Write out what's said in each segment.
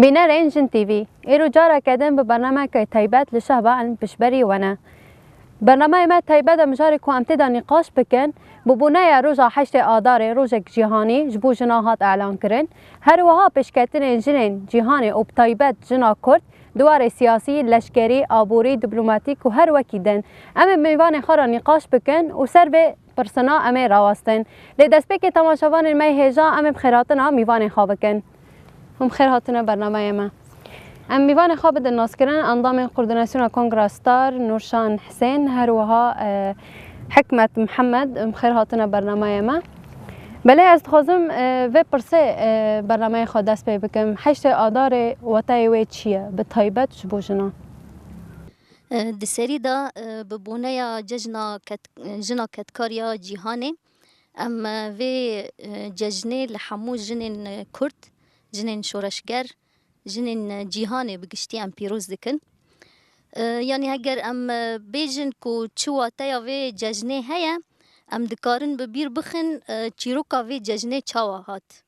بینر انجن تیوی ایرو جارا کردن به برنامه که تایبت لشهبه علم پشبری ونه برنامه ما تایبت مجاری که امتدا نقاش بکن ببونه روز 8 آذار روز جهانی جبو جناهات اعلان کرن هر وها پشکتن انجن جهانی و تایبت جنا کرد دوار سیاسی لشکری آبوری دیپلماتیک و هر وکیدن اما میوان خارا نقاش بکن و سر به پرسنا اما راوستن لدست بک تماشاوان المی هجا اما بخیراتنا میوان خواب بکن هم خیر هاتنا برنامه ما ام میوان خواب د ناسکران اندام کوردیناسیون کنگراستار نورشان حسین هر وها حکمت محمد خیر هاتنا برنامه ما بله از خوازم و پرسه برنامه خود دست پی بکم 8 آذار وطای وی چیه به تایبت شبو جنا د سری دا ببونه یا جنا کتکاریا جیهانه ام و ججنه لحمو جنین کرد جنین شورشگر جنین جیهانه بگشتی ام پیروز دکن یعنی اگر ام بیجن کو چواتیا و ججنه هیا ام دکارن ببیر بخن چیروکا و ججنه چاوا هات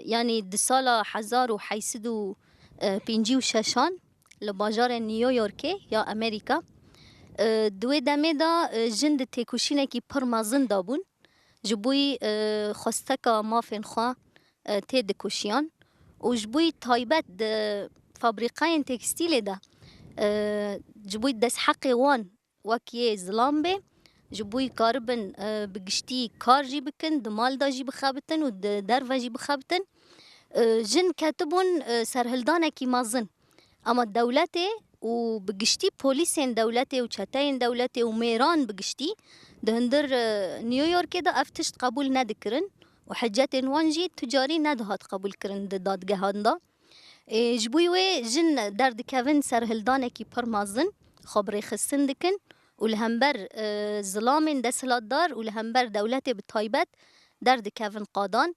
یعنی د سالا 1856 لباجار نیویورک یا امریکا دوی دمه دا جند تکوشینه کی پر مازن دابون جبوی خواستکا مافن خواه تید کشیان و جبوی تایبت فابریقای تکستیل ده جبوی دست حق وان وکیه ظلام به جبوی کاربن بگشتی کار جی بکن دمال دا جی بخابتن و در و جی بخابتن جن کتبون سرهلدانه کی مازن اما دولته و بگشتی پولیسین دولته و چتاین دولته و میران بگشتی دهندر نیویورک دا افتشت قبول ندکرن و حجت وانجی تجاری ندهات قبول کرن دادگهان دا جبوی و جن درد کون سرهلدانه کی پر مازن خبری خستن دکن و لهمبر ظلام دسلات دار و لهمبر دولت بتایبت درد کون قادان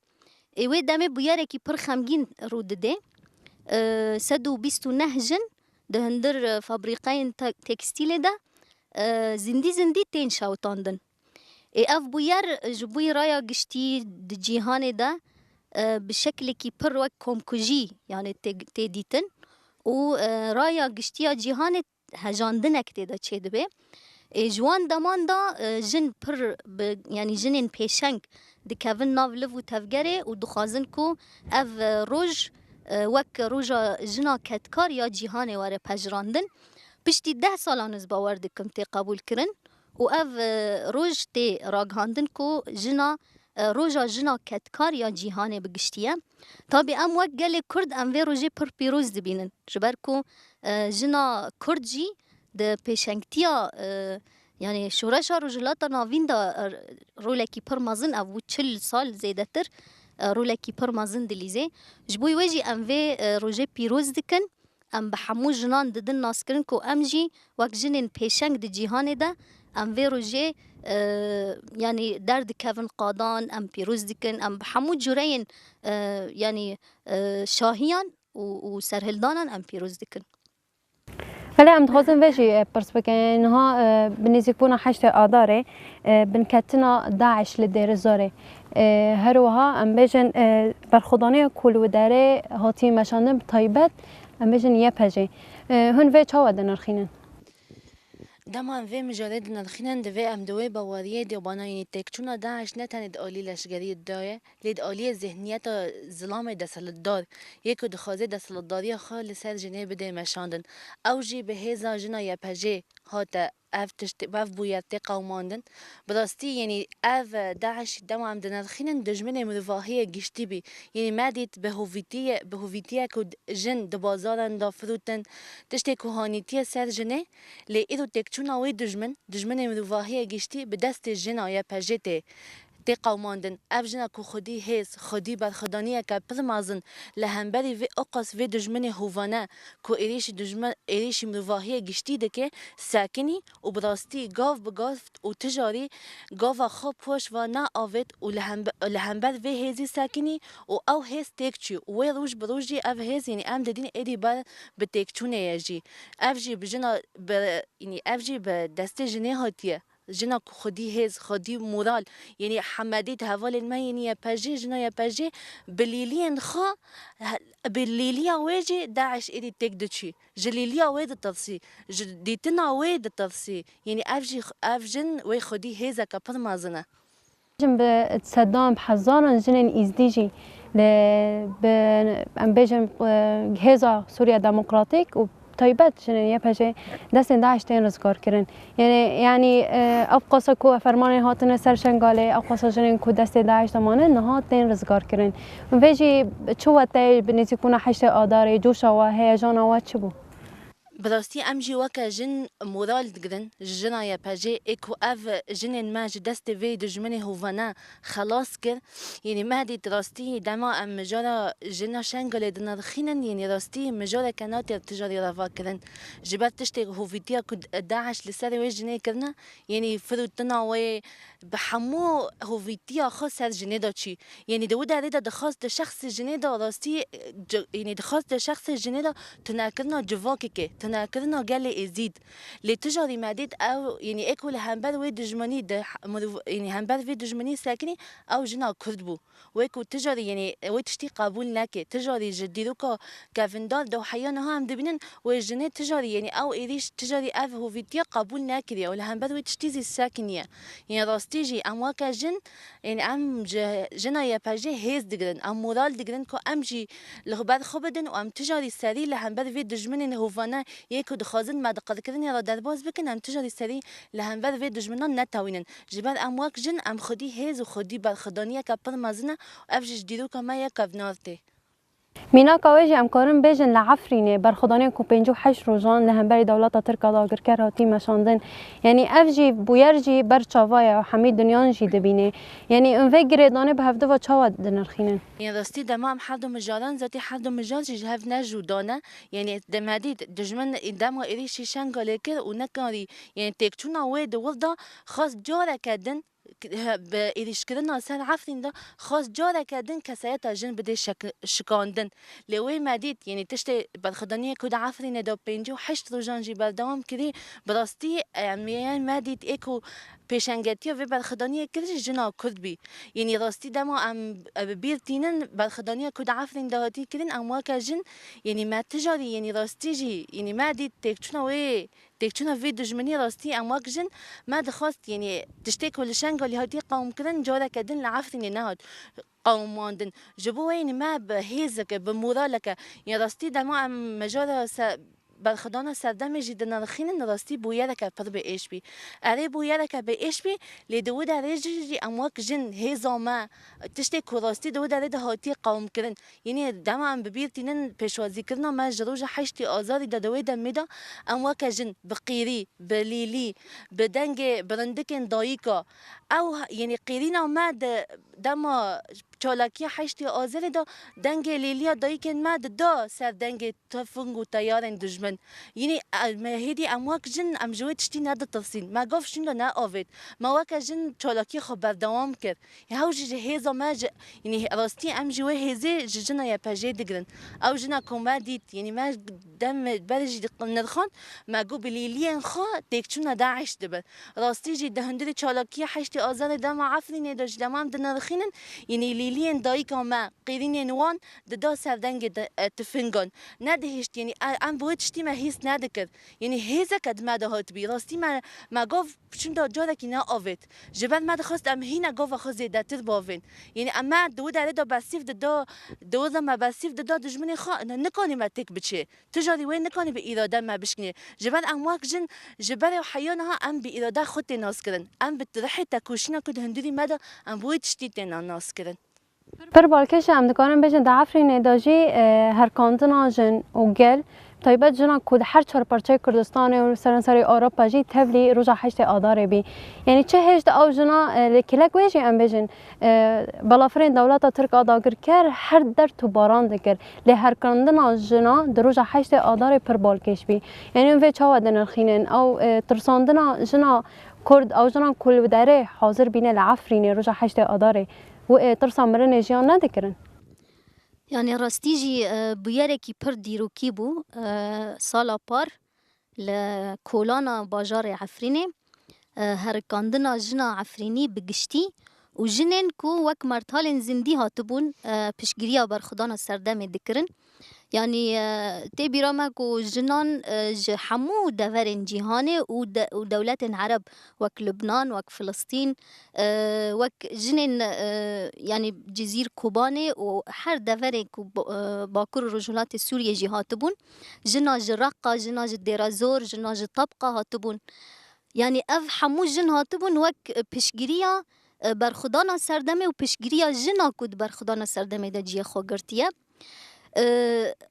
و دمه بیاره کی پر خمگین رو دده 129 جن دهندر فابریقای تکستیل ده زندی تین شاوتاندن اف بویر جبوی رایا گشتی د جیهان ده بشکل کی پر وک کمکجی یعنی تیدیتن و رایا گشتی جیهان هجاندنک تیدا چه دبه جوان دمان دا جن پر یعنی جنین پیشنگ دکوین ناولو و تفگره و دخوازن کو اف روژ وک روژا جنا کتکار یا جیهان واره پجراندن پشتی 10 سالانز باور دکم تی قبول کرن و اف روژ تی راگهاندن کو جنا روژا جنا کتکار یا جیهان بگشتیه تابی ام وک گل کرد ام وی روژه پر پیروز دبینن جبر کو جنا کرد جی د پیشنگتیا یعنی شورشا روژلاتا ناوین دا رولکی پر مازن او 40 سال زیده تر رولکی پر مازن دلیزه جبوی وجی ام وی روژه پیروز دکن ام به همو جنان ددن ناس کرن کو ام جی وک جنین پیشنگ د جیهان ده ام وی روژه یعنی درد کون قادان ام پیروز دکن ام به همو جورین یعنی شاهیان و سرهلدانان ام پیروز دکن ولی ام تخوزن ویجی پرس بکن ها بنزیک بونا 8 آذاره بنکتنا داعش لدیر زاره هر وها ام بیجن برخودانی کل و داره هاتی مشاندن بتایبت ام بیجن یه پجی هن وی چاوا دنرخینن دمان في مجالات نرخينا دفي ام دوي بواريه دي بانايني تكتونا داعش نتند آلي لشگري الداية ليد آلي ذهنيات ظلام دسلدار يكو دخازي دسلداريا خال سر جنيه بده مشاندن او جي بهيزا جنا يبهجي هاتا اف بويرتي قوماندن براستی یعنی اف داعش دمام دنرخینن دجمن مروفاهی گشتی بی یعنی مدید به هویتیه که جن دبازارن دا فروتن تشتی کهانیتی سر جنه لی ایدو تکچونا وی دجمن مروفاهی گشتی به دست جنا یا پجته تی قوماندن اف جنا که خودی هیز خودی برخدانیه که پرمازن لهمبری وی اقاس وی دجمن هوانه که ایریش مروفاهی گشتی دکه ساکنی و براستی گاو بگافت و تجاری گاو خواب پوش و نا آوید و لهمبر وی هیزی ساکنی و او هیز تکچی و وی روش بروجی اف هیز یعنی ام ددین ایدی بر بتکچونه یجی اف جی بجنا یعنی اف جی به دست جنه هاتیه جنا خودی هز خودی مورال یعنی حمادیت حوال ما یعنی یا پاجی جنا یا پاجی بلیلین خا بلیلیا وجه داعش ایدی تک دچی جلیلیا وید تفسی دیتنا وید تفسی یعنی افجن و خودی هزا کپر مازنه جنب صدام حزارن جنين ازديجي ل ام بيجن هزا سوريا ديمقراطيك وطيبات جنين يبهجي دستن داعش تين رزقار كرن يعني افقصا كو فرمان هاتن سرشن قالي افقصا جنين كو دست داعش دمانه نهات تين رزقار كرن وفيجي شو تاي بنتي كنا حشت آداري جوشا وهيجانا واتشبو براستی امجی وکه جن مورال دگرن جنا یا پاجی اکو اف جنین ما جدست وی دجمنه هوانا خلاص کر یعنی مهدی راستی دما ام مجارا جنا شنگل دنر خینن یعنی راستی مجارا کنات تجاری روا کرن جبر تشتی هویتیا کد داعش لسر وی جنه کرنا یعنی فروتنا و بحمو هویتیا خاص هر جنه دا چی یعنی دو داره دا دخواست د شخص جنه دا راستی یعنی دخواست د شخص جنه دا تناکرنا جواکی که تناكرنا قال ازيد لتجاري ماديت او يعني اكو لهمبر وي دجمني يعني همبر في دجمني ساكني او جنا كردبو ويكو تجاري يعني وي تشتي قبول ناكي تجاري جديدوكا كافندار دو حيانا هم دبنن وجني تجاري يعني او ايريش تجاري اف هو فيتيا قبول ناكري او لهمبر وي تشتيزي الساكنيه يعني راستيجي امواكا جن يعني ام جنا يا باجي هيز دغرن ام مورال دغرن كو امجي لغبار خبدن وام تجاري سري لهمبر في دجمني هوفانا يكو دخازن ما دقت كرني را درباز بكن ام تجاري سري لهمبر في دجمنان نتاوينن جبال امواك جن ام خدي هيز وخدي بالخدانيه كبر مازنه افجج ديرو كما يا كفنارتي مینا کاوی امکارم بیشن لعفرینه برخدانی کو 58 روزان لهمبری دولت ترکا داگر کراتی مشاندن یعنی افجی بویرجی بر چاوای و حمید دنیان جی دبینه یعنی اون فکر دانه به هفته و چاوا دنرخینن يعني راستی دمام حد مجاران ذاتي حد مجار جهف نجو دانا يعني دماديت دجمن دم إريشي شنقل كر ونكاري يعني تكتونا ويد ولدا خاص جارة كدن بإيش كرنا سر عفرين ده خاص جارة كدن كسيات جن بدي شكاندن لوي ماديت يعني تشتي بالخدانية كود عفرين ده بينجو حشت روجان جي بالدوام كذي براستي يعني ماديت إيكو پیشنگتیا و برخدانی کردش جنا کرد بی یعنی راستی دما ام بیرتینن برخدانی کد عفرین دهاتی کردن اما که جن یعنی ما تجاری یعنی راستی جی یعنی ما دید تکچونا وی دجمنی راستی اما که جن ما دخواست یعنی تشتی کلشن قالی هاتی قوم کردن جارا کردن لعفرین نهاد قوماندن جبوه یعنی ما بهیزک بمورالک یعنی راستی دما ام مجارا بالخدانا سردم جدا نرخين راستی بویرک پر به ایش بی اره بویرک به ایش بی لیدو داره جی امواک جن هزا ما تشتی کراستی دو داره ده هاتی قوم کرن یعنی دم ام ببیرتینن پیشوازی کرنا ما جروج حشتی آزاری دادوی دم میدا امواک جن بقیری بلیلی بدنگ برندکن دایکا او یعنی قیرینا ما دم چالاکی حشتی آزاری دا دنگ لیلیا دایکن ما دا سر دنگ تفنگ و تیارن دجمن یعنی هدی امواک جن ام جوی تشتی نده تفصیل ما گفت شنده نه آوید ما وکه جن چالاکی خب بردوام کرد هاو جه هزا ما یعنی راستی ام جوی هزی جنا یا پجه دگرن او جنا کمدید یعنی ما دم برج نرخان ما گو بلیلین خا تکچونا داعش دبر راستی جی دهندری چالاکی حشتی آزار دم عفرینه داش دمام دنرخینن یعنی لیلین دایکا ما قیرین وان دا سردنگ تفنگان ندهشت یعنی ام بود شتی ما هیس ندکر یعنی هیزه کد ما دهات بی راستی ما گاف چون دا جاده کی نه آوید جبر ما دخواست ام هینا گاف خو زیده تر باوین یعنی اما دو داره دا بسیف دو ما بسیف دا دجمنی خا نکنی ما تک بچه تجاری وین نکنی به اراده ما بشکنی جبر امواک جن جبر حیانها ام به اراده خود ناس کردن ام بترحی تکوشینا کد هندری مدا ام بود شتی تنا ناس کردن پر بالکش هم دکارم بیشن دعفرین داجی هر کانتنا جن و گل طيبات جنا كود هر چهار پرچه کردستان و سرانسری اروپا جی تبلی روزا حشت آداره بی یعنی چه هشت او جنا لکلک ویجی ام بیشن بلافرین دولت ترک آداگر کر هر در تو باران دکر لی هر کندنا جنا در روزا حشت آداره پر بالکش بی یعنی اون وی چاوا دنرخینن او ترساندنا جنا کرد او جنا کل داره حاضر بینه لعفرین روزا حشت آداره و ترسان مرن جیان ندکرن يعني راستيجي بياركي پر ديروكي بو سالا بار لكولانا باجار عفريني هرکاندنا جنا عفرینی بگشتی و جنین کو وک مرتالن زندی هاتبون پشگیریا برخدانا سردم دکرن يعني تي برامك وجنان حمو دفرن جيهاني ودولات عرب وك لبنان وك فلسطين وك جنن يعني جزير كوباني وحر دفرن باكور الرجلات السورية جي هاتبون جنا جرقة جنا جديرازور جنا جطبقة هاتبون يعني اف حمو جن هاتبون وك بشگیریا برخدانا سردمه و پشگیریا جنا کود برخدانا سردمه دا جیه خوگرتیه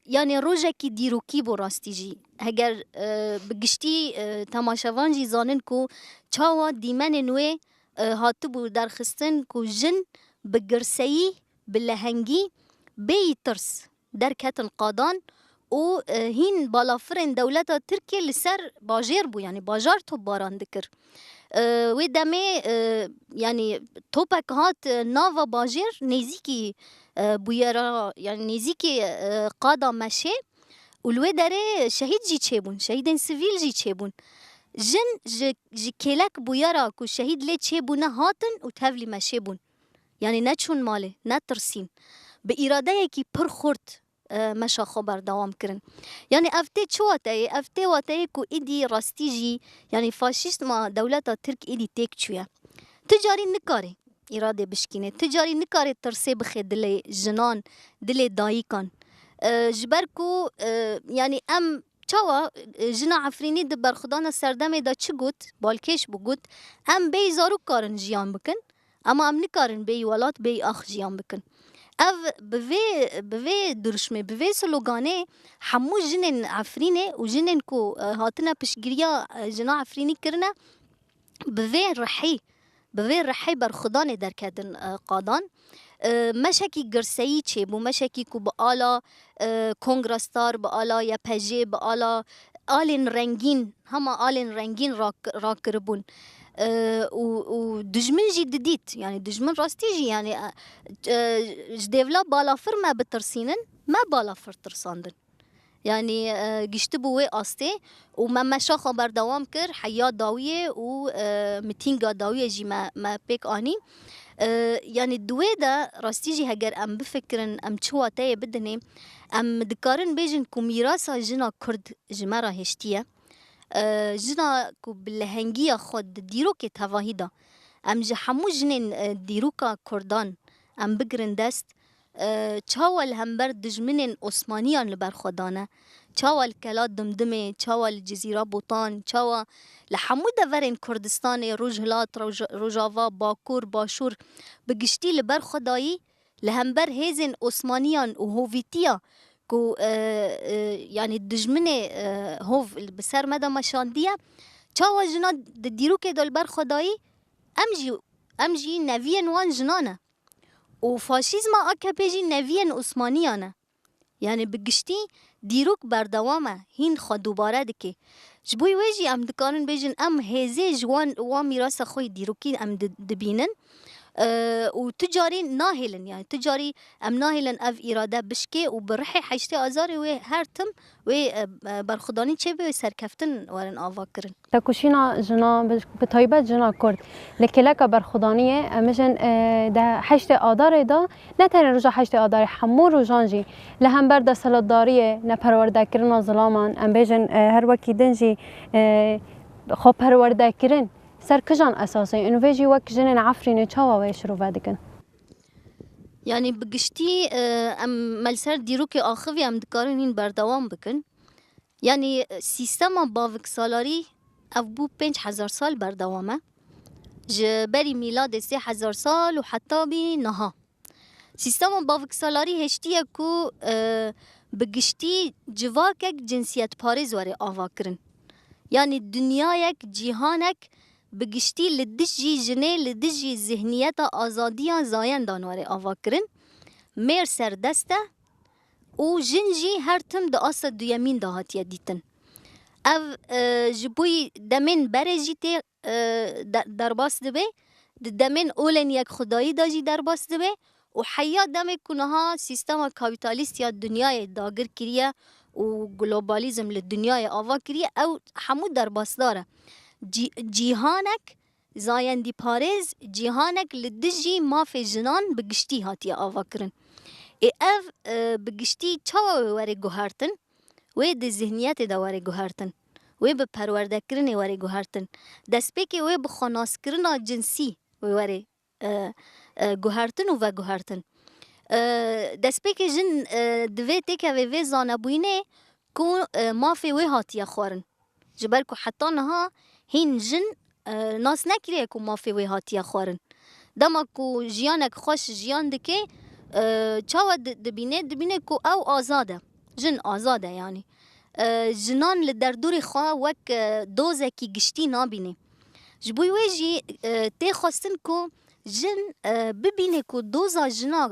يعني روجكي ديروكي بو راستي جي هگر بگشتی تماشاوان جي زانن کو چاوا دیمن نوی هاتبو درخستن کو جن بگرسایی بلهنگی بی ترس درکتن قادان و هین بالافرن دولتا ترکیه لسر باجر بو يعني باجار تو باران دکر و دمه يعني توپک هات ناوا باجر نزیکی بویرا يعني نزیکی قادا مشه ولوی داره شهید جی چه بون شهیدن سیویل جی چه بون جن جی کلک بویرا کو شهید لی چه بونه هاتن و تفلی مشه بون يعني نچون ماله نترسین به اراده یکی پر خورد مشا خبر دوام کرن يعني افته چواته افته واته کو ایدی راستی جی يعني فاشیست ما دولتا ترک ایدی تک چویا تجاری نکاره اراده بشکینه تجاری نکاره ترسه بخی دل جنان دل دایکان جبر کو يعني ام چاوا جنا عفرینی د برخدان سردمه دا چی گوت بالکش بو گوت ام بی زارو کارن جیان بکن اما ام نکارن بی ولات بی اخ جیان بکن اف بوی درشمه بوی سلوگانه حمو جنن عفرینه و جنن کو هاتنا پشگیریا جنا عفرینی کرنه بوی رحی برخدان در کدن قادان مشکی گرسایی چه بو مشکی کو با آلا کنگرستار با آلا یا پجه با آلا آلین رنگین همه آلین رنگین را کربون و دجمن جي دديت يعني دجمن راستي جي يعني جديفلا بالافر ما بترسينن ما بالافر ترساندن يعني گشتبو وی آسته و ما مشا خبر دوام کر حیات داویه و متینگا داویه جی ما پیک آنی يعني دوی دا راستی جی هگر ام بفکرن ام چواتای بدنه ام دکارن بیجن کو میراسا جنا کرد جمرا هشتیه جنا کو بالهنگیا خود دیروک تواهی دا ام جه همو جنین دیروکا کردان ام بگرن دست چاوال همبر دجمنین عثمانیان لبر خودانه چاوال کلا دمدمه چاوال جزیره بوتان چاوا لحمو دورین کردستان روجهلات روجاوا باکور باشور بگشتی لبر خدایی لهمبر هیزن عثمانیان و هوویتیا کو يعني دجمنه هوف بسر مدى مشاندية چاوا جنا ديرو كده البر خداي امجي نوين وان جنانه و فاشيزما اكبيجي نوين عثمانيانه يعني بگشتي ديروك بردوامه هين خو دوباره دكي جبوي ويجي ام دكارن بيجن ام هزي جوان و ميراث خوي ديروكي ام دبينن و تجاري ناهلن يعني تجاري ام ناهلن اف اراده بشكي و برحي حشتي ازاري و هرتم و برخداني چه به سرکفتن ورن آوا کرن تکوشینا جنا بتایبت جنا کرد لکلک برخدانیه مجن ده حشت آدار دا نه تنها رجا حشت آدار حمو روجانجی لهم برد سلطداریه نه پرورده کرن ظلامان ام بجن هر وکی دنجی خوب پرورده کرن سر کجان اساسه اینو ویجی وک جنن عفرینه چاوا ویش رو ودکن يعني بگشتی ام ملسر دیروک آخوی ام دکارن این بردوام بکن يعني سيستم باوك سالاري أفبو 5000 سال بردوامه جبري ميلاد 3000 سال وحتى بي نها سيستم باوك سالاري هشتيه كو بگشتي جواكك جنسيت باريز وري آواكرن يعني دنياك جيهانك بگشتي لدجي جنه لدجي ذهنيت آزاديا زاين دان وري آواكرن مير سردسته و جنجي هرتم دا آسا دویمین دا هاتیه دیتن او جبوی دمین برجی تی درباس دبه دمین اولن یک خدایی دا جی درباس دبه و حیا دمه کنها سیستم کابیتالیست یا دنیای داگر کریه و گلوبالیزم لدنیای آوا کریه او همو درباس داره جیهانک زایندی پارێز جیهانێک li dijî mafê jinan bi giştî hatiye avakirin. Ev bi giştî çawa wê were guhertin? Wê di zihniyetê de were guhertin. Wê bi perwerdekirinê were guhertin. Destpêkê wê bi xwenaskirina cinsî wê were guhertin û veguhertin. Destpêkê jin divê têkevê vê zanebûyînê ku mafê wê hatiye xwarin. Ji ber ku heta niha hîn jin nas nekiriye ku mafê wê hatiye xwarin. Dema ku jiyanek xweş jiyan dike çawa dibîne ku ew azad e. Jin azad e yanî. Jinan li derdorê xwe wek dozekî giştî nabîne. Ji bo wê jî tê xwestin ku jin bibîne ku doza jina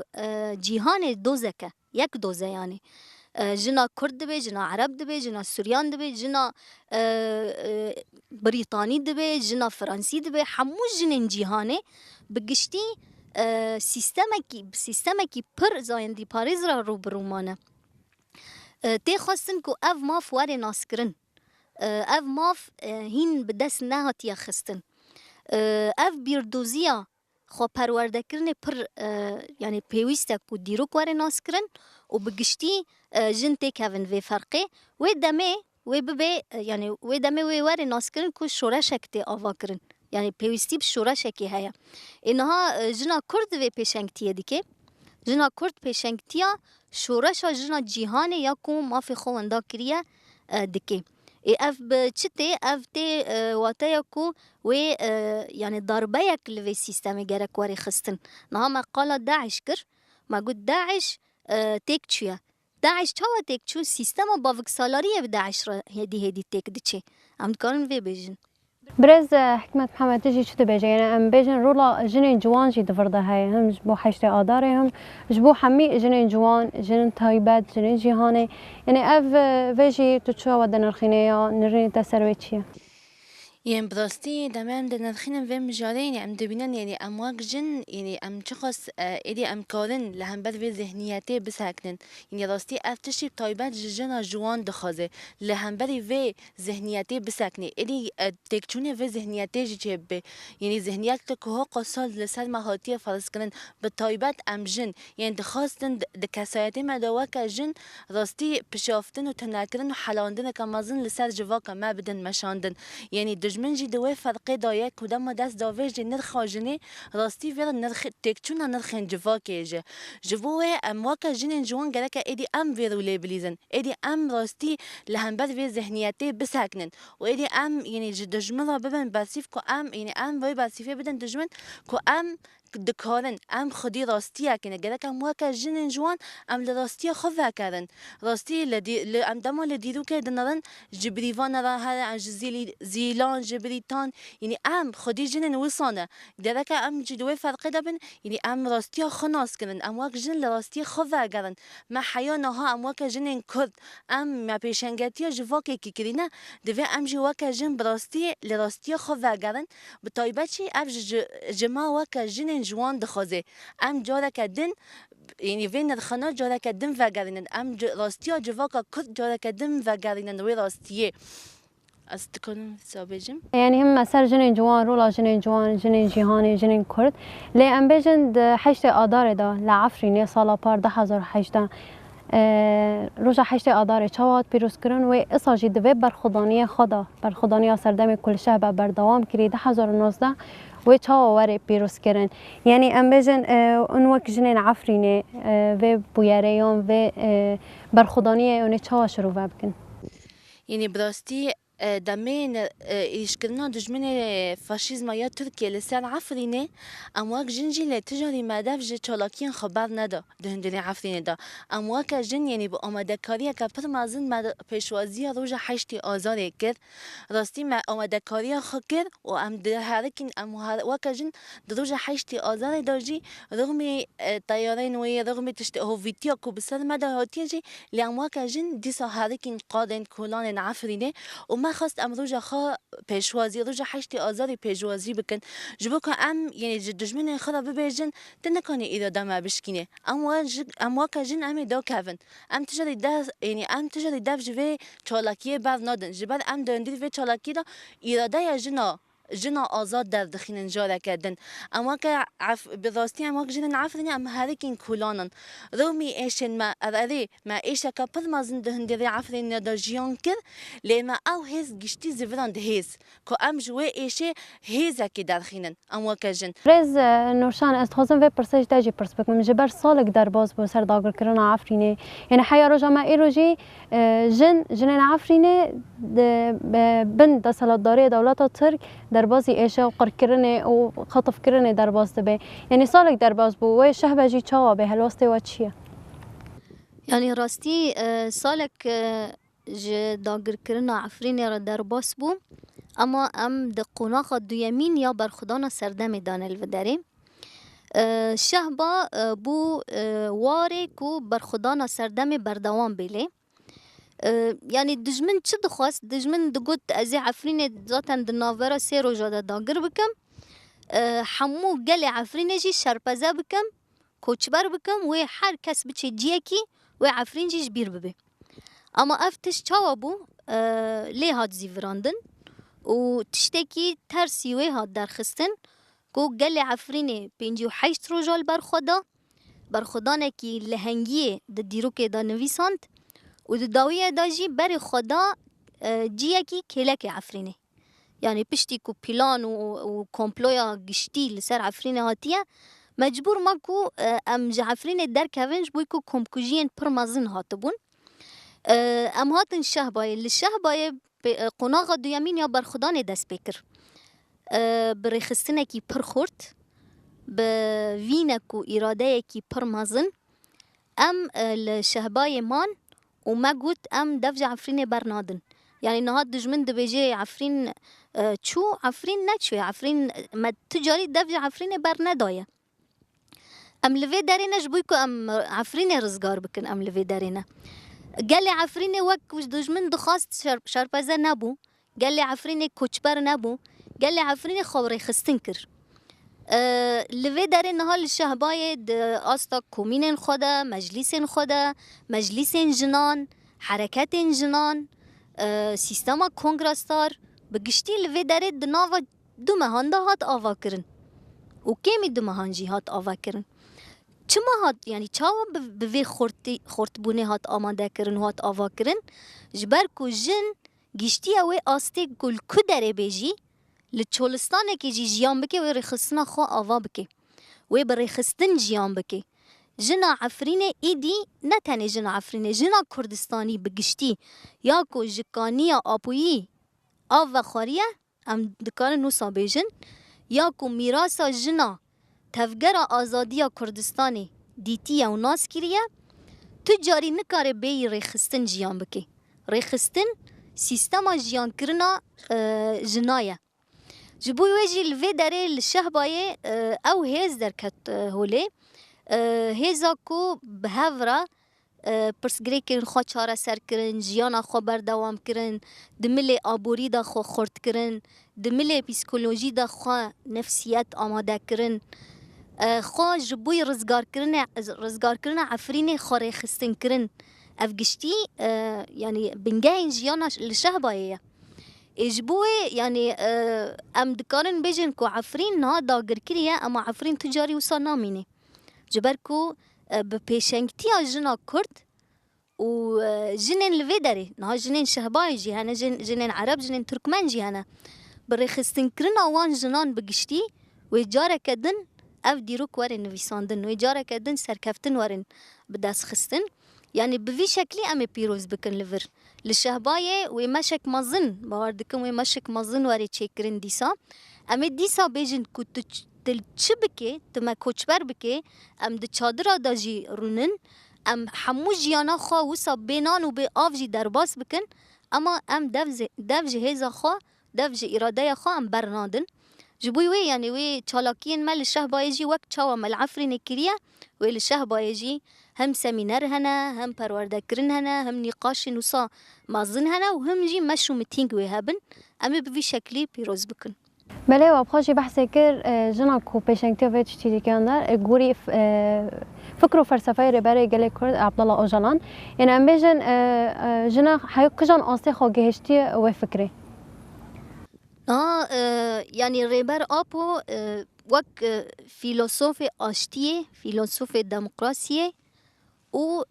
cîhanê dozek e. Yek doz e yanî. Jina Kurd dibe, jina Ereb dibe, jina Suryan dibe, jina Brîtanî dibe, jina Fransî dibe. Hemû jinên cîhanê bi giştî sîstemekî pir zayendî parêz re rûbirû mane. Tê xwestin ku ev maf were naskirin. Ev maf hîn bi dest nehatiye xistin. Ev bîrdoziya xweperwerdekirinê pir yani pêwîst e ku dîrok were naskirin û bi giştî jin têkevin vê ferqê. Wê demê wê bibe yani wê demê wê were naskirin ku şoreşek tê avakirin. Yani pêwîstî bi şoreşekê heye. Niha jina Kurd vê pêşengtiyê dike. Jina Kurd pêşengtiya şoreşa jina cîhanê ya ku mafê xwe wenda kiriye dike. Ev bi çi tê? Ev tê wateya ku wê yani darbeyek li vê sîstemê gerek were xistin. Niha me qala Daeş kir. Me got Daeş têk çûye. Daeş çawa têk çû? Sîstema baviksalariyê bi Daeş re hêdî hêdî têk diçe. Em dikarin vê bêjin. برز حکمت محمد تجي شو تبيجي يعني ام بيجن رولا جنين جوان جي دفرده هاي هم جبو حشتي آداري هم جبو حمي جنين جوان جنين تايبات جنين جيهاني يعني اف فيجي تشوا ودنا الخينيا نرين تسروي چيه يعني براستي دمام دنا الخينا في مجالين يعني دبينن يعني امواج جن يعني ام شخص ادي ام كارن لهم بد في ذهنياتي بساكنن يعني راستي افتشي طيبات جنا جوان دخازه لهم بد في ذهنياتي بساكني ادي تكچونه في ذهنياتي جيب يعني ذهنياتك هو قصال لسر مهاتي فرض كنن بطيبات ام جن يعني دخاستن دكاسياتي مدوك جن راستي بشافتن وتناكرن وحلاندن كمازن لسر جواك ما بدن مشاندن يعني من جی دوی فرقی دایه کدام دست داویج جی نرخ آجنی راستی ویر نرخ تکچونا نرخ جوا کیجه جوه امواک جنین جوان گره که ایدی ام ویرو لیبلیزن ایدی ام راستی لهم بد وی ذهنیتی بسکنن و ایدی ام یعنی دجمن را ببین بسیف کو ام یعنی ام وی بسیفه بدن دجمن کو ام دکارن ام خودی راستیه کنه گره که امواک جنین جوان ام لراستیه خواه کردن راستی لدی ام دما لدیرو که دنرن جبریوان را هر عن زیلان جبریتان یعنی ام خودی جنین وصانه گره که ام جدوی فرقی دبن یعنی ام راستیه خناس کنن امواک جن لراستیه خواه کردن ما حیانها امواک جنین کرد ام ما پیشنگتیه جواکی کی کرینه دوی ام جواک جن براستی لراستیه خواه کردن بطایبه چی ام جما واک جنین جوان دخوازه ام جاره کدن یعنی وین الخنا جاره کدن و گرینن ام راستیا جواکا کد جاره کدن و گرینن وی راستیه از تکنم سابجم يعني هم سر جنين جوان رولا جنين جوان جنين جيهاني جنين كرد لي ام بيجن حشتي آدار دا لعفريني سالا بار 2018 روژا حشت آدار چواد پیروز کرن و اساجی دوی برخودانی خدا برخودانی سردم کل شهر بردوام کری 2019 و چاوا وری پیروز کرن یعنی ام بجن اون وقت جنین عفرینه و بویریان و برخودانی اون چاوا شروع بکن یعنی براستی دمين يشكلنا دجمن فاشيزم يا تركيا لسان عفرينه امواك جنجي لتجاري مدف جي چالاكين خبر ندا دهندني عفرينه دا امواك جن يعني بآماده‌کاری که پرمازن پیشوازی روز 8 آذر کرد راستی ما آماده‌کاری خکر و ام ده هرکین ام واک جن روز 8 آذر داجی رغم طيارين و رغم هویتیا کو بسر مدا هاتیجی لامواک جن دیسا هرکین قادن کولان عفرینه و ما نخواست ام روژا خوا پیشوازی روژا حشتی آزاری پیشوازی بکن جبو که ام یعنی دجمن خدا ببیجن تنکنی ایراده ما بشکینه ام واقع جن ام دا کفن ام تجاری دا یعنی ام تجاری دف جوی چالاکیه بر نادن جبر ام دندید و چالاکی دا ایراده یا جنا آزاد در دخین جاره کردن اما که براستی اما که جن عفرینی ام هرکین کلانن رومی ایشن ما اراری ما ایشه که پر مازن دهندری عفرین دا جیان کر لیما او هز گشتی زفران ده هز که ام جوی ایشه هزه که در خینن اما که جن رز نورشان استخوازم و پرسش تاجی پرس بکنم جبر سالک در باز بو سر داگر کردن عفرینه یعنی حیا روزا ما ایروجی جنین عفرینه بند دستلات داری دولت ترک در بازی ایشه و قرکرنه و خطف کرنه در باز دبی یعنی سالک در باز بو و شهبه جی چاوا به هلوسته و چیه یعنی راستی سالک داگر کردن عفرینه را در باز بو اما ام د قوناق دویمین یا برخودان سردم دانل و داریم شهبا بو واره کو برخودان سردم بردوام بیله یعنی دجمن چه دخواست دجمن دگوت از عفرین ذاتن دناورا سه روزا داگر بکم حمو گل عفرین جی شرپزه بکم کوچبر بکم و هر کس بچه جیه کی و عفرین جیش بیر ببه اما افتش چاوا بو لی هات زیوراندن و تشتکی ترسی و هات درخستن کو گل عفرین 58 روزال برخودانه کی لهنگیه د دیروکه دا نویساند و داویه دا جی بر خدا جیه کی کلک عفرینه یعنی پشتی کو پیلان و کمپلویا گشتی لسر عفرینه هاتیه مجبور ما کو ام عفرینه در کونج بوی کو کمکوژین پر مزن هاتبون ام هاتن لشهبای قناغ دویمین یا برخودان دست بکر برخستنه کی پر خورد به وینک و اراده کی پر مزن ام لشهبای مان و ما گوت ام دفج عفرین برنادن یعنی نهاد دجمن دبیجه عفرین چو عفرین نچوی عفرین ما تجاری دفج عفرین بر ندایه ام لوی دارینش بوی که ام عفرین رزگار بکن ام لوی دارینه گل عفرین وک وش دجمن دخواست شرپزه نبو گل عفرین کوچبر نبو گل عفرین خوری خستن کر لوی دارین حال شهبای آستا کومین خوده مجلس جنان حرکت جنان سیستما کنگرستار بگشتی لوی داره دناوا دو مهانده هات آوا کرن و کمی دو مهانجی هات آوا کرن چما هات یعنی چاوا به وی خورتبونه هات آماده کرن هات آوا کرن جبر کو جن گشتی اوی آسته گل کو داره بیجی لچولستانه که جیان بکه و رخصنا خو آوا بکه و برخستن جیان بکه جنا عفرین ایدی نه تنه جنا عفرین جنا کردستانی بگشتی یا کو جکانی آپویی آوا خاریه ام دکان نوسا بیجن یا کو میراسا جنا تفگر آزادی کردستانی دیتی و ناس کریه تجاری نکاره بی رخستن جیان بکه رخستن سیستما جیان کرنا جنایه جبوی وجی لوی داره لشهبای او هیز درکت هوله هیزا کو به هفرا پرسگری کرن خوا چاره سر کرن جیانا خوا بردوام کرن دمل آبوری دا خوا خورد کرن دمل پیسکولوژی دا خوا نفسیت آماده کرن خوا جبوی رزگار کرن عفرین خواه خستن کرن افگشتی یعنی بنگه جیانا لشهبایه اجبوه یعنی ام دکارن بیجن کو عفرین نا داگر کریه اما عفرین تجاری وسا نامینه جبر کو به پیشنگتی جنا کرد و جنین لوی داره نا جنین شهبای جی هنه جنین عرب جنین ترکمن جی هنه برای خستن کرن آوان جنان بگشتی و جاره کدن اف دیروک ورن نویساندن و جاره کدن سرکفتن ورن بدست خستن یعنی بوی شکلی ام پیروز بکن لور لشهبای و مشک مزن باوردکم و مشک مزن وری چکرین دیسا ام دیسا بیجن کو تل چه بکه تما کوچبر بکه ام د چادر دا جی رونن ام حمو جیانا خوا وسا بینان و به آف جی درباس بکن اما ام دفج هیزا خوا دفج اراده خوا ام برنادن جبوی وی یعنی وی چالاکین مل شهبای جی وقت چاوا مل عفرین کریه و لشهبای جی هم سمینر هنه هم پرورده کرن هنه هم نقاش نوسا مازن هنه و هم جی مشروع متینگ وی هبن اما بوی شکلی پیروز بکن. بله و بخواهی بحث کر جنا کو پیشنگتی و چیزی که اندر گوری فکر و فلسفه رباره گله کرد عبدالله اوجلان یعنی ام بیشن جنا حقیقی جان آسته خو گهشتی و فکری. یعنی ربر آپو وک فیلسوف آشتیه، فیلسوف دموکراسیه و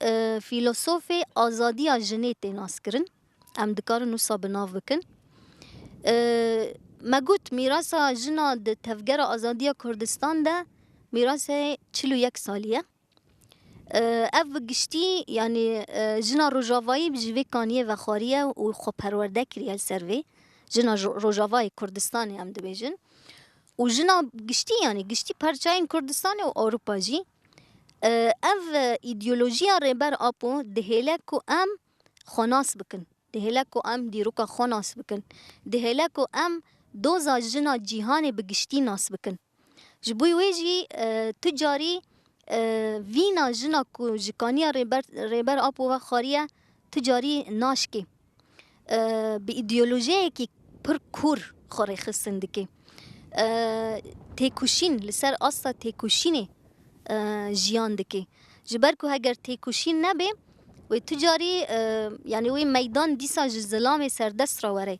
فیلسوف آزادی جنیت ناس کرن. ام دکار نوسا بناو بکن. مگوت میراث جنا د تفگر آزادی کردستان ده میراث 41 سالیه. اف گشتی یعنی جنا روجاوایی بجوی کانیه و خاریه و خو پرورده کریه سروی جنا روجاوای کردستان هم دبیجن و جنا گشتی یعنی گشتی پرچاین کردستان و اروپا جی اف ایدئولوژی رهبر آپو دهیله کو ام خناس بکن دهیله کو ام دیروکا خناس بکن دهیله کو ام دوزا جنا جیهان بگشتی ناس بکن جبوی ویجی تجاری وینا جنا کو جکانیا رهبر آپو و خاریه تجاری ناشکی به ایدئولوژی کی پر کور خوری خستندکی تیکوشین لسر آستا تیکوشینه جیان دکی جبر کو اگر تیکوشین نبه و تجاری یعنی وی میدان دیسا جزلام سردست را وره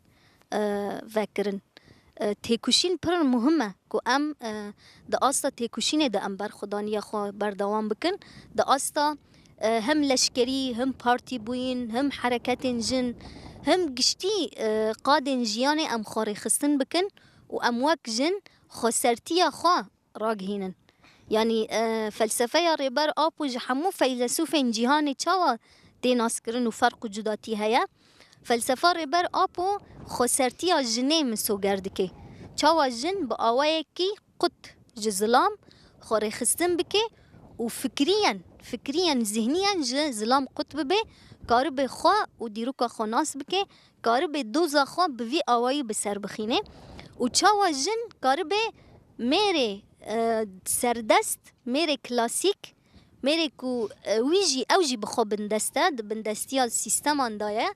وکرن تیکوشین پر مهمه که ام دا آستا تیکوشینه دا ام بر خدانی خو بردوام بکن دا آستا هم لشکری هم پارتی بوین هم حرکت جن هم گشتی قادن جیان ام خاری خستن بکن و ام وک جن خسرتیا خوا راگهینن یعنی فلسفه رهبر آپو همو فیلسوف جهان چاوا دیناس کرن و فرق و جداتی هیا فلسفه رهبر آپو خسرتیا جنه مسو گردکه چاوا جن با آوائه کی قط جزلام خاری خستن بکه و فکریان ذهنیان ظلام قطب به کار به خوا و دیروکا خناس بکه کار به دوزا خوا بوی آوایی بسر بخینه و چاوا جن کار به میره سردست میره کلاسیک میره کو ویجی اوجی بخوا بندسته بندستی سیستم اندایه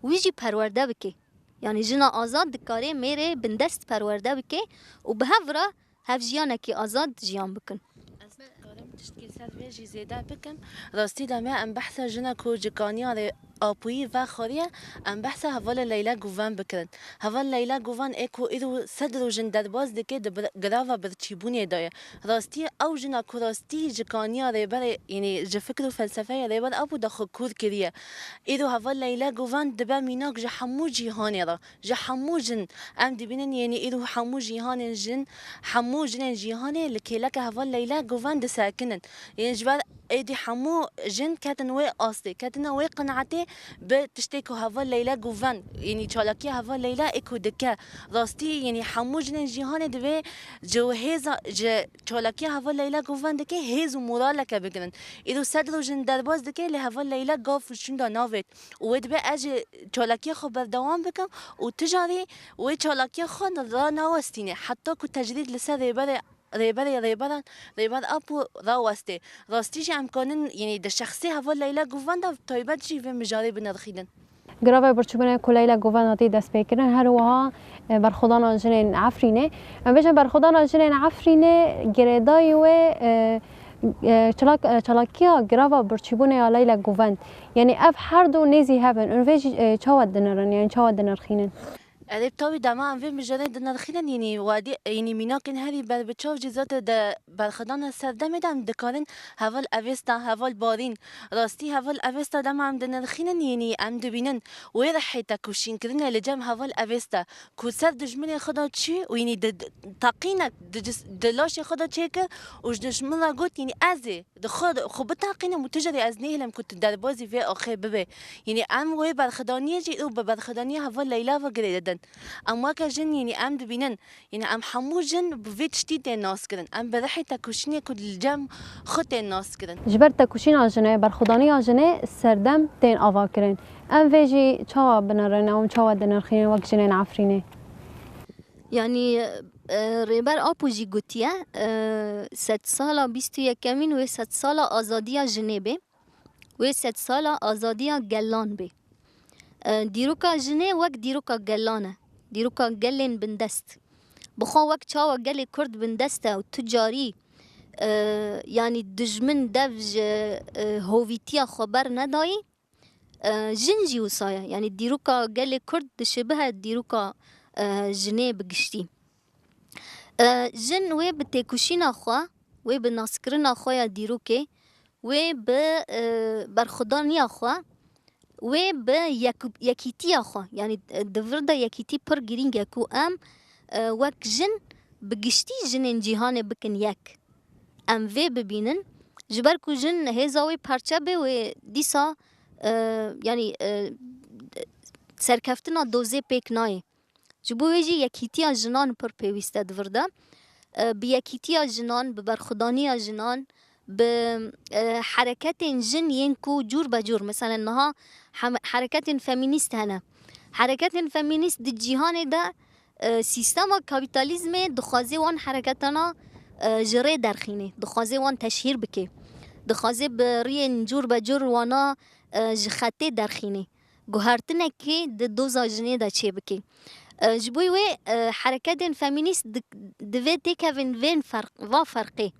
ویجی پرورده بکه یعنی جنا آزاد دکاره میره بندست پرورده بکه و به هفره هفجیانه که آزاد جیان بکن تشتكي سر ويجي زيادة بكم راستي دماء ام بحثا جنا كو جكانيا آپویی و خاریه ام بحث هوال لیلا گوان بکرن هوال لیلا گوان اکو ایرو صدر جن درباز دکه گراوا برچیبونی دایه راستی او جنا کو راستی جکانیا ریبر یعنی جفکر و فلسفه ریبر ابو دخو کور کریه ایرو هوال لیلا گوان دبا میناک جحمو جیهانی را جحمو جن ام دبینن یعنی ایرو حمو جیهان جن حمو جن جیهانی لکیلک هوال لیلا گوان دساکنن یعنی جبر ایدی حمو جن کتن وی آسته کتن وی قناعته بتشتكوا هوا ليلى جوفان يعني تشالكي هوا ليلى اكو دكا راستي يعني حمو جن جيهان دوي جو هيزا تشالكي هوا ليلى جوفان دكا هيزو مورالك بكن اذا صدرو جن درباز دكا لهوا ليلى جوف شندا نافت ودبا اجي تشالكي خبر دوام بكم وتجاري و تشالكي خن را ناوستيني حتى كو تجديد لسر ريبر ابو راوسته راستيش امكانن يعني ده شخصي هوا ليلى جوفان ده طيبات جي في مجاري بنرخيدن گرافه برچوبنه کلیلا گواناتی دست بکرن هر وها برخدان جنین عفرینه ام بیشتر برخدان جنین عفرینه گردای و چلاکیا گرافه برچوبنه لیلا گوان یعنی اف هر دو نیزی هفن اون ویج چاود دنرن یعنی چاود دنرخینن ادب طبي دما ام في مجرد نرخينا يعني وادي يعني ميناكن هذه بتشوف جزات د برخدان سردم دم دكارن هفال افيستا هفال بارين راستي هفال افيستا دما ام دنرخينا يعني ام دبينن ويرحي تكوشين كرنا لجام هفال افيستا كو سر دجمني خدا شي ويعني تاقينا دلاش خدا شيك وش دشمنا قلت يعني ازي خد خب تاقينا متجري ازنيه لم كنت دربازي في اخي ببي يعني ام وي برخدانيه جي او برخدانيه هفال ليلى وقريدن ام واكا جن يعني ام دبينن يعني ام حمو جن بفيت شتيت الناس كدن ام برحي تاكوشني كل الجم خط الناس كدن جبر تاكوشين عجنه برخداني عجنه سردم تين آوا كرن ام فيجي چاوا بنرن ام چاوا دنرخين وك جنين عفرينه يعني ریبر آپو جی گوتیه 100 سالا 21 و 100 سالا آزادیا جنه به و 100 سالا آزادیا گلان به دیروکا جنه وک دیروکا گلانه دیروکا گلین بندست بخوا وک چاوا گل کرد بندسته و تجاری یعنی دجمن دفج هویتیا خبر ندایی جنجی وصايا يعني ديروكا قال كرد شبه ديروكا جنيه بقشتي جن وي بتكوشينا خوا وي بناسكرنا خويا ديروكي وي برخدانيا خوا وي يكيتيا خوا يعني دفردا يكيتي پر گرينگا كو وك جن بقشتي جنين جيهان بكن يك في ببينن جبركو جن هزاوي پرچه به و دیسا yani serkeftena dozê pêk nayê. Ji bo wê jî yekîtiya jinan pir pêwîst e divirde. Bi yekîtiya jinan, bi berxwedaniya jinan, bi hereketên jin yên ku cûr be cûr. Mesela niha hereketên femînîst hene. Hereketên femînîst di cîhanê de sîstema kapîtalîzmê dixwaze wan hereketena ji rê derxîne. Dixwaze wan teşhîr bike. Dixwaze bi riyên cûr be cûr wana ji xetê derxîne. Guhertinekê di doza jinê de çê bike. Ji bo wê hereketên femînîst divê têkevin va ferqê.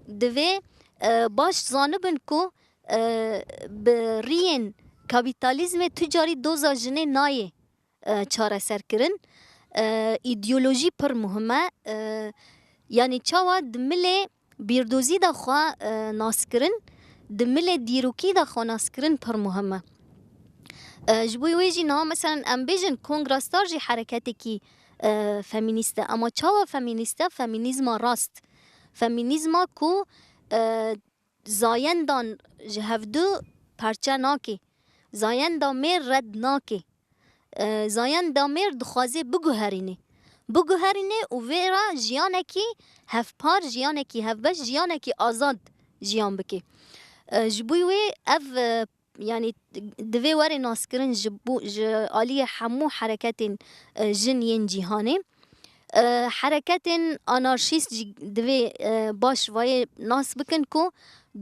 Divê baş zanibin ku bi riyên kapîtalîzmê tu carî doza jinê nayê çareserkirin. İdeolojî pir muhim e. Yani çawa di milê bîrdozî de xwe naskirin, di milê dîrokî de xwe naskirin pir muhim e. Ji bo wê jî niha mesela em bêjin kongrastar jî hereketekî femînîst e. Ama çawa femînîst e? Femînîzma rast. Femînîzma ku zayendan ji hevdû perçe nake. Zayenda mêr red nake. Zayenda mêr dixwaze biguherîne. Biguherîne û vê re jiyanekî hevpar, jiyanekî hevbeş, jiyanekî azad jiyan bike. Ji bo wê ev yani divê were naskirin ji aliyê hemû hereketên jin yên cîhanê. Hereketên anarşîst jî divê baş vayê nas bikin ku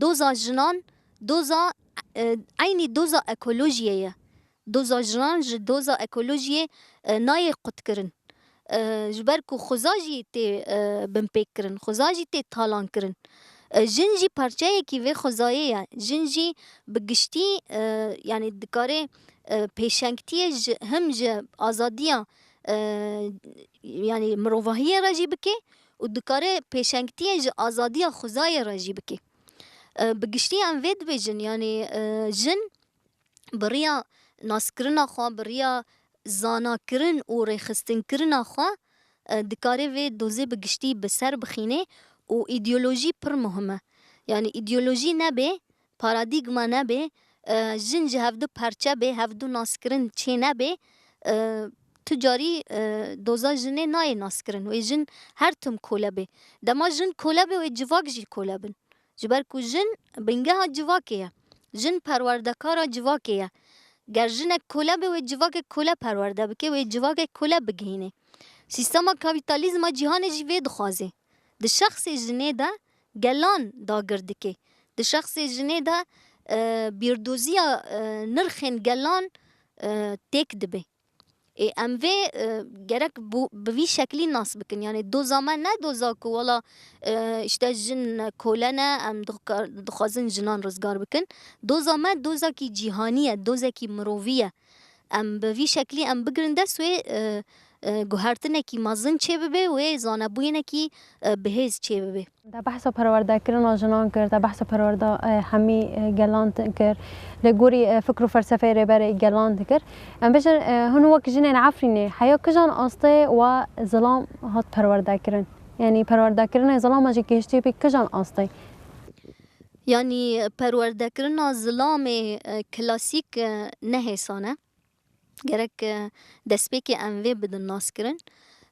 doza jinan doza aynî doza ekolojiyê ye. Doza jinan ji doza ekolojiyê nayê qutkirin. Ji ber ku xweza jî tê binpêkkirin, xweza jî tê talankirin. Jin jî parçeyekî vê xwezayê ye. Jin jî bi giştî yani dikare pêşengtiyê him ji azadiya yani mirovahiyê re jî bike û dikare pêşengtiyê ji azadiya xwezayê re jî bike. Bi giştî em vê dibêjin yani jin bi rêya naskirina xwe, bi rêya zanakirin û rêxistinskirina xwe dikare vê dozê bi giştî bi ser bixîne û îdeolojî pir muhim e. Yani îdeolojî nebe, paradigma nebe, jin ji hevdû perçe bê, hevdû naskirin çê nebe, tu carî doza jinê nayê naskirin. Wê jin her tim kole be. Dema jin kole be wê civak jî kole bin. Ji ber ku jin bingeha civakê ye. Jin perwerdekara civakê ye. Ger jinek kole be wê civakek kole perwerde bike, wê civakek kole bigihîne. Sîstema kapîtalîzma cîhanê jî vê dixwaze. Di şexsê jinê de gelan dagir dike. Di şexsê jinê de bîrdoziya nirxên gelan têk dibe. Em vê gerek bi vî şeklî nas bikin. Yani doza me ne doza ku wala işte jin kole ne em dixwazin jinan rizgar bikin. Doza me dozakî cîhanî ye, dozekî mirovî ye. Em bi vî şeklî em bigirin dest wê guhertinekî mezin çê bibe wê zanebûyînekî bihêz çê bibe. Te behsa perwerdekirina jinan kir, te behsa perwerda hemî gelan kir, li gorî fikr û felsefeyê rêberê gelan dikir. Em bêjin hûn wek jinên Efrînê heya kijan astê we zilam hat perwerdekirin. Yani perwerdekirina zilama jî gihîştî pê kijan astê? Yani perwerdekirina zilamê klasîk nehêsane. Gerek destpêkê em vê bidin naskirin.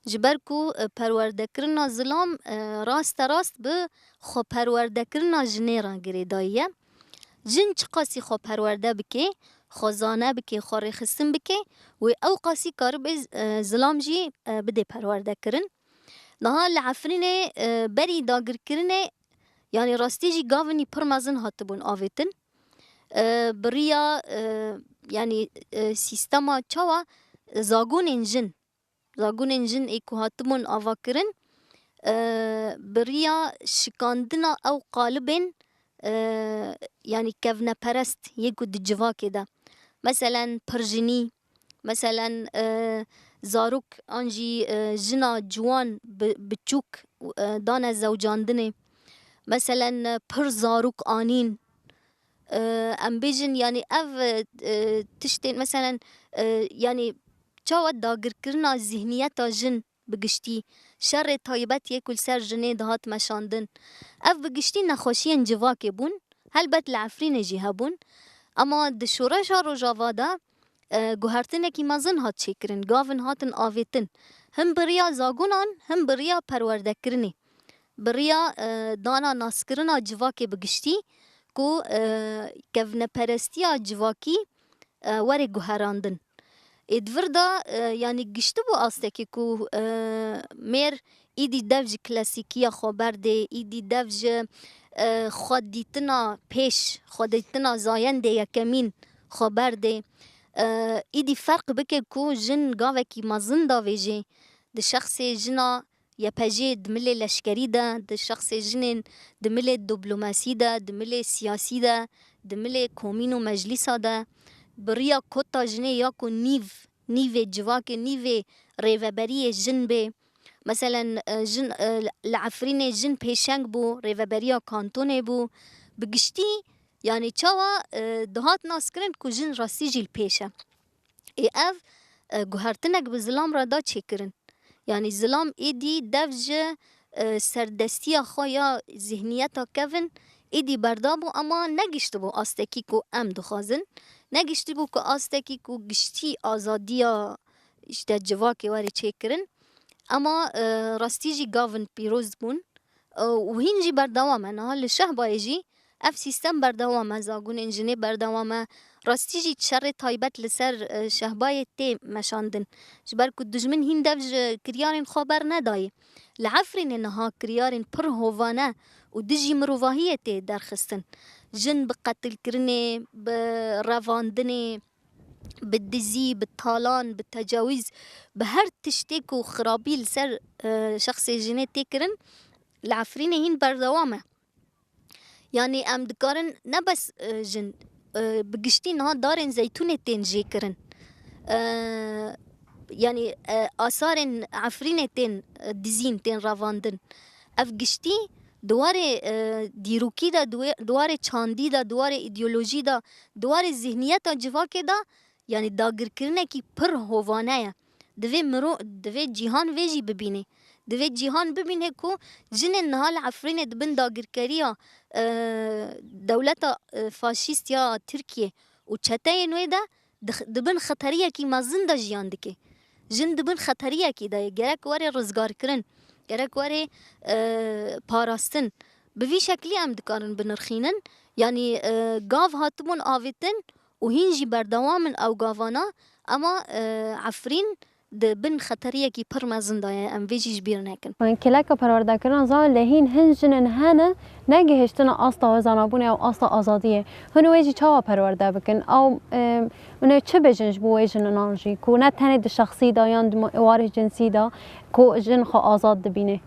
Ji ber ku perwerdekirina zilam rast rast bi xweperwerdekirina jinê re girêdayî ye. Jin çi qasî xweperwerde bike, xwezane bike, xwe rêxistin bike wê ew qasî karibe zilam jî bide perwerdekirin. نها لعفرینه بری داگر کرنه یعنی راستی جی گاونی پر مزن هاتبون آویتن بریا یعنی سیستما چوا زاگون انجن ایکو هاتبون آوا کرن بریا شکاندنا او قالبین yani kevneperest yekû di civakê de mesela pirjinî mesela zarok an jî jina ciwan biçûk dane zewcandinê mesela pir zarok anîn em bêjin yani ev tiştên mesela yani çawa dagirkirina zihniyeta jin bi giştî şerê taybet yekû li ser jinê dihat meşandin ev bi giştî nexweşiyên civakê bûn helbet li efrînê jî hebûn ama di şoreşa rojava de guhertinekî mezin hat çêkirin gavin hatin avêtin him biriya zagonan him biriya perwerdekirinê biriya dana naskirina civakê bi giştî ku kevneperestiya civakî were guherandin êdivir da yani giştî bû astekî ku mêr îdî dev ji klasîkiya xwe berdê îdî dev ji xwedîtina pêş xwedîtina zayendê yekemîn xwe berdê îdî ferq bike ku jin gavekî mezin davêjê di şexsê jina yepejê di milê leşkerî de di şexsê jinên di milê diplomasî de di milê siyasî de di milê komîn û meclîsa de biriya kota jinê ya ku nîvê civakê nîvê rêveberiyê jin bê mesela jin li efrînê jin pêşeng bû rêveberiya kantonê bû bi giştî yani çawa dihat naskirin ku jin rastî jî li pêş e ev guhertinek bi zilam re da çêkirin yani zilam êdî dev ji serdestiya xwe ya zihniyeta kevin êdî berda bû ama negiştî bû astekî ku em dixwazin negiştî bû ku astekî ku giştî azadiya işte civakê were çêkirin ama rastî jî gavin pîroz bûn û hîn jî berdewam e niha li şehbayê jî ev sîstem berdewam e zagonên jinê berdewam e rastî jî şerê taybet li ser şehbayê tê meşandin ji ber ku dijmin hîn dev ji kiryarên xwe bernedayê li efrînê niha kiryarên pir hovane û dijî mirovahiyê tê derxistin jin bi qetilkirinê bi revandinê bi dizî bi talan bi tecawîz bi her tiştê ku xirabî li ser şexsê jinê tê kirin li efrînê hîn berdewam e yani em dikarin ne bes jin bi giştî niha darên zeytûnê tên jêkirin yani asarên efrînê tên dizîn tên revandin ev giştî di warê dîrokî de di warê çandî de di warê îdeolojî de di warê zihniyeta civakê de yani dagirkirinekî pir hovane ye divê cîhan vê jî bibîne divê cîhan bibîne ku jinên niha li efrînê dibin dagirkeriya dewleta faşîst ya Tirkiye û çeteyên wê de dibin xeteriyekî mezin de jiyan dike jin dibin xeteriyekî de gerek were rizgarkirin gerek were parastin bi vî şeklî em dikarin binirxînin yani gav hatibûn avêtin û hîn jî berdewamin ew gavana ama efrîn di bin xeteriyekî pir mezin de ye em vê jî ji bîr nekin. Keleka perwerdekirina zan lehîn hin jinên hene negihiştina asta wezanabûnê ew asta azadiyê hin wê jî çawa perwerde bikin ew hûn çi bêjin ji bo wê jininan jî ku ne tenê di şexsî de yan di warê cinsî de ku jin xwe azad dibîne.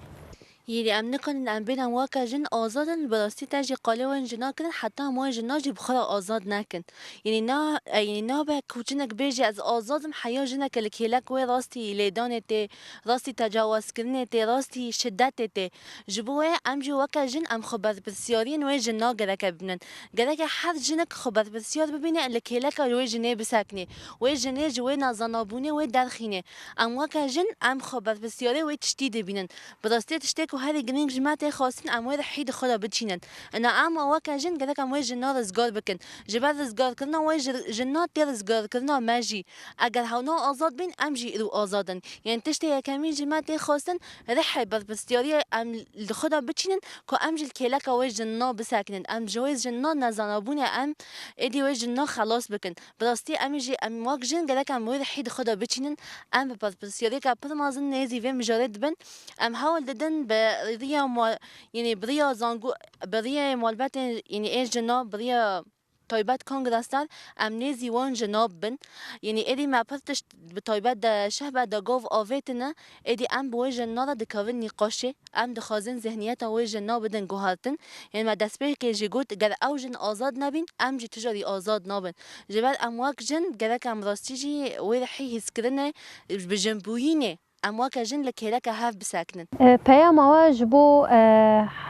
یعنی ام نکنن ام بینم واقع جن آزادن براستی تاجی قاله وان جنا کن حتی ما جنا جی بخدا آزاد نکن یعنی نا به کوچنک بیجی از آزادم حیا جنا کل کلک و راستی لیدان تی راستی تجاوز کردن تی راستی شدت تی جبوه ام جو واقع جن ام خبر بسیارین و جنا گرک ببینن گرک هر جنک خبر بسیار ببینه لکلک و جنه بسکنه و جنه جوه نازنابونه و درخینه ام واقع جن ام خبر بسیاری و تشتید ببینن براستی تشتی و هری گرینگ جماعت خواستن اموال حید خدا بچینن انا ام واکا جن گذک اموال جنا رزگار بکن جبر رزگار کردن و جنا تی رزگار کردن ماجی اگر هونا آزاد بین ام جی رو آزادن یعنی تشتی کمی جماعت خواستن رح بستیاری ام خدا بچینن که ام جل کلک و جنا بسکنن ام جویز جنا نزنابون ام ادی و جنا خلاص بکن براستی ام جی ام واک جن گذک اموال حید خدا بچینن ام بستیاری که پر مازن نزی و مجرد بن ام حاول ددن بريا يعني بريا زانجو بريا مالبات يعني ايش جناب بريا طيبات كونغرستان ام نيزي وان جناب بن يعني ادي ما بفتش بطيبات دا شهبه دا جوف اوفيتنا ادي ام بوجه النار دكارن نقاشي ام دخازن ذهنيات وجه النار بدن جوهرتن يعني ما دسبير كي جيجوت جر اوجن آزاد نبين ام جي تجاري آزاد نابن جبال امواك جن جرك ام راستيجي ويرحي هسكرنا بجنبوينه امواك جن لكيلك هاف بساكنن پیام آواج بو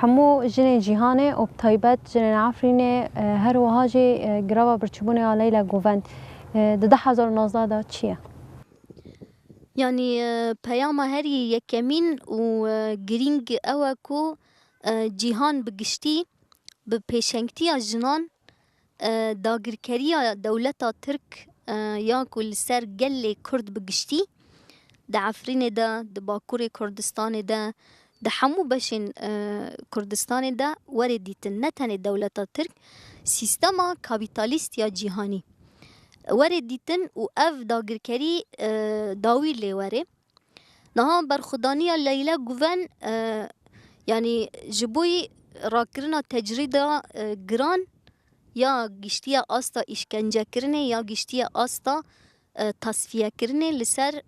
همو جن جیهانه و بطایبت جن عفرینه هر وهاجی گرابا برچبونه آلیلا گووند 2019 دا چیه؟ يعني پیام هری یکمین و گرینگ اوکو جیهان بگشتی به پیشنگتی جنان داگرکری دولتا ترک یا کل سر گل کرد بگشتی ده عفرین ده باکور کردستان ده ده همو بشین کردستان ده وردیتن نتن دولتا ترک سیستما کابیتالیست یا جیهانی وردیتن و اف داگرکری داوی لیوره نها برخودانی لیلا گوون يعني جبوي راكرنا تجريدا جران يا گشتيا استا اشکنجه کرنه یا گشتيا استا تصفیه کرنه لسر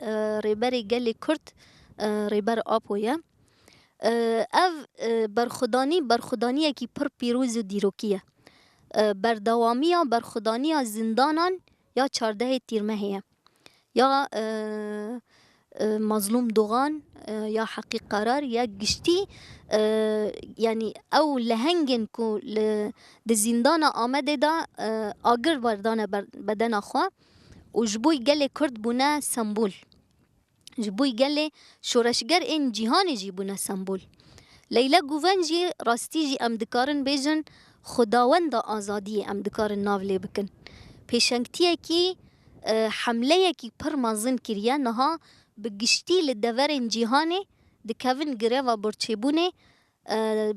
ریبر گل کرد ریبر آپویا اف برخودانی کی پر پیروز و دیروکیه برخودانی زندانان یا 14 تیرمهیه یا مظلوم دوغان یا حقیق قرار یا گشتی يعني او لهنگن کو د زندان آمده دا آگر بردان بدن خوا و جبوی گل کرد بونه سمبول جبوی گل شورشگر این جیهان جی بونه سمبول لیلا گوون جی راستی جی امدکارن بیجن خداوند آزادی امدکارن ناولی بکن پیشنگتیه کی حمله کی پر مازن کریه نها بگشتی لدورن جیهانه دکوین گره و برچبونه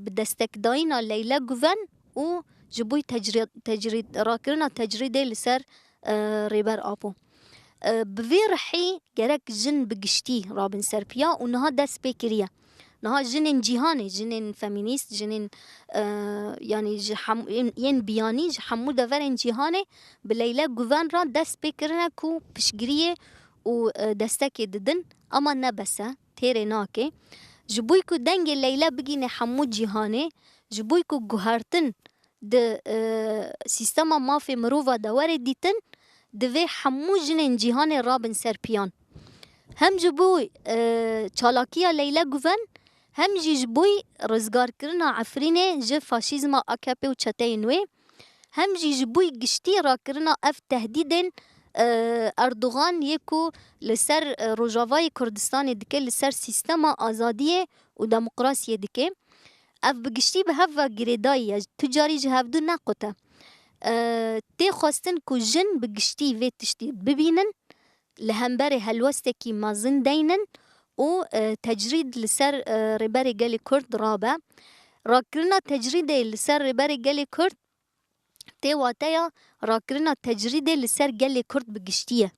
بدستک داینا لیلا گوون و جبوی تجرید راکرنا تجریده لسر ریبر آپو بوی رحی گرک جن بگشتی رابن سرپیا و نها دست بکریه نها جنین جیهانه جنین فمینیست جنین يعني ين بياني حمو دورن جیهانه بلیلا گوون را دست بکرنه کو پشگریه و دستک ددن اما نبسه تیره ناکه جبوی کو دنگ لیلا بگینه حمو جیهانه جبوی کو گوهرتن ده سیستما مافی مروفا دواره دیتن دوی حمو جنین جیهان رابن سرپیان هم جبوی چالاکیا لیلا گوون هم جبوی رزگار کرنا عفرینه جه فاشیزما AKP و چته نوی هم جبوی گشتی را کرنا اف تهدیدن اردوغان یکو لسر روجاوای کردستان دکه لسر سیستما آزادی و دموکراسی دکه اف بگشتی به هفا گریدایی تجاری جهفدو نقوته تی خواستن که جن بگشتی وی تشتی ببینن لهمبر هلوسته کی مازن دینن و تجرید لسر ریبر گل کرد رابه راکرنا تجرید لسر ریبر گل کرد تی واتیا راکرنا تجرید لسر گل کرد بگشتیه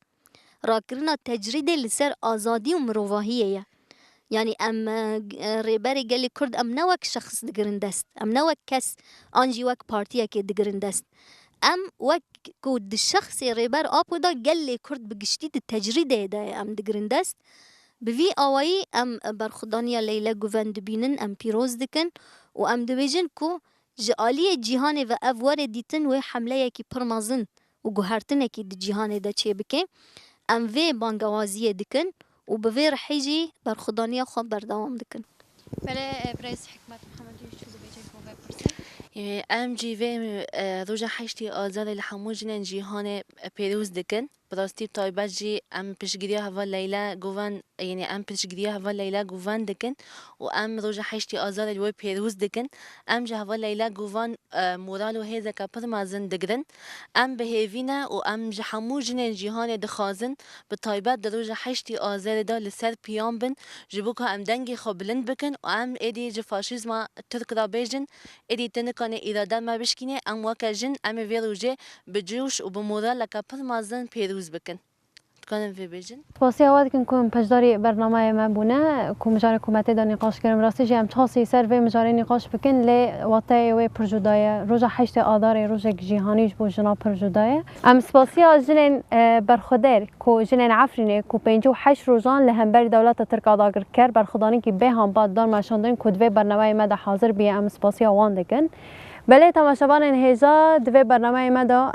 راکرنا تجرید لسر آزادی و مروواهیه يعني ام ريباري قال لي كرد ام نوك شخص دقرندست ام نوك كس انجي وك بارتيا كي دقرندست ام وك كود الشخص ريبار ابو دا قال لي كرد بقشتي التجريده دا ام دقرندست بفي اواي ام برخدانيا ليلى جوفان دبينن ام بيروز دكن و ام دبيجن كو جاليه جيهان و افوار ديتن و حمله كي برمازن و جوهرتن كي جيهان دا چه بكه ام في بانگوازيه دكن و به رحیجی برخودانی خواب بردوام دکن. بله برئیس حکمت محمد شو بیچه کو بپرسه؟ ام جی و روزا حشتی آزار لحمو جنن جیهان پیروز دکن براستی تایبت جی ام پشگیری هوا لیلا گوان یعنی ام پشگیری هوا لیلا گوان دکن و ام روز 8 آذر الوی پیروز دکن ام جه هوا لیلا گوان مورال و هیزه که پر مازن دگرن ام بهیوینا و ام جه همو جنین جهان دخازن به تایبت در روز 8 آذر دا لسر پیام بن جبو که ام دنگی خو بلند بکن و ام ایدی جه فاشیزما ترک را بیجن ایدی تنکانه ایراده ما بشکینه ام وکا جن ام وی روژه بجوش و بمورال لکه پر مازن پیروز بکن تکانم وی بیجن سپاسی اواد کن که پشداری برنامه ما بونه که مجاری کومته دا نقاش کرم راستی جی ام چاسی سر وی مجاری نقاش بکن لی واته وی پرجودایه روز 8 آذر روز جهانیش بو جنا پرجودایه ام سپاسی از جنین برخودر که جنین عفرینه که 58 روزان لهمبر دولت ترک آداگر کر برخودانی که به هم بعد دار مشاندن که دوی برنامه ما دا حاضر بیه ام سپاسی اوان دکن بله تماشاوان هیزا دوی برنامه ما دا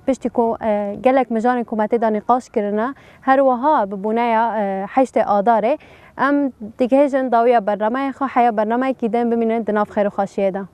پشتی کو گلک مجان کومته دا نقاش کرنه هر وها ببونه 8 آذر ام دیگه جن داویا برنامه خو حیا برنامه کی دم ببینن دناف خیر و خاصیه ده